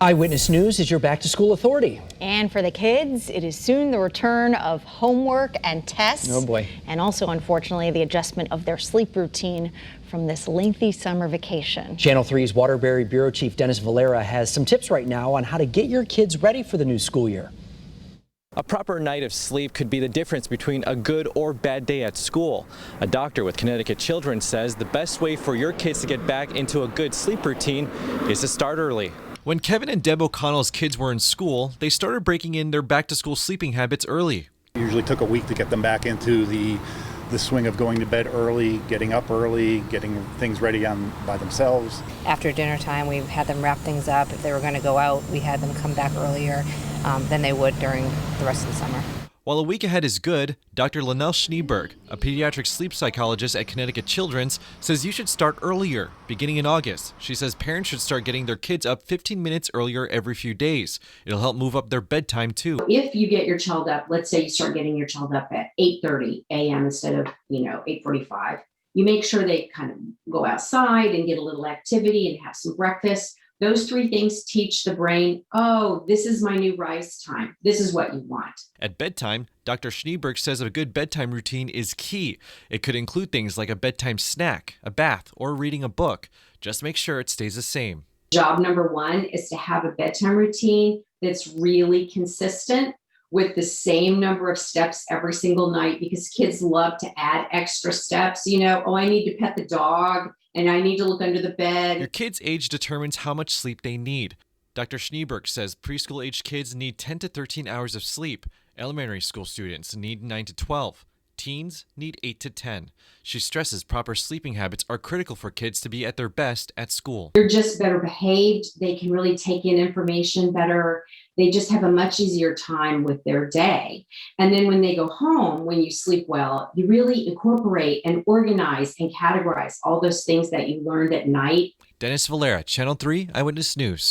Eyewitness News is your back-to-school authority. And for the kids, it is soon the return of homework and tests. Oh boy. And also, unfortunately, the adjustment of their sleep routine from this lengthy summer vacation. Channel 3's Waterbury Bureau Chief Dennis Valera has some tips right now on how to get your kids ready for the new school year. A proper night of sleep could be the difference between a good or bad day at school. A doctor with Connecticut Children says the best way for your kids to get back into a good sleep routine is to start early. When Kevin and Deb O'Connell's kids were in school, they started breaking in their back-to-school sleeping habits early. It usually took a week to get them back into the swing of going to bed early, getting up early, getting things ready by themselves. After dinner time, we had them wrap things up. If they were going to go out, we had them come back earlier than they would during the rest of the summer. While a week ahead is good, Dr. Linnell Schneeberg, a pediatric sleep psychologist at Connecticut Children's, says you should start earlier, beginning in August. She says parents should start getting their kids up 15 minutes earlier every few days. It'll help move up their bedtime too. If you get your child up, let's say you start getting your child up at 8:30 a.m. instead of 8:45, you make sure they kind of go outside and get a little activity and have some breakfast. Those three things teach the brain, oh, this is my new rise time. This is what you want. At bedtime, Dr. Schneeberg says a good bedtime routine is key. It could include things like a bedtime snack, a bath, or reading a book. Just make sure it stays the same. Job number one is to have a bedtime routine that's really consistent with the same number of steps every single night, because kids love to add extra steps. Oh, I need to pet the dog and I need to look under the bed. Your kid's age determines how much sleep they need. Dr. Schneeberg says preschool-age kids need 10 to 13 hours of sleep. Elementary school students need 9 to 12. Teens need 8 to 10. She stresses proper sleeping habits are critical for kids to be at their best at school. They're just better behaved. They can really take in information better. They just have a much easier time with their day. And then when they go home, when you sleep well, you really incorporate and organize and categorize all those things that you learned at night. Dennis Valera, Channel 3 Eyewitness News.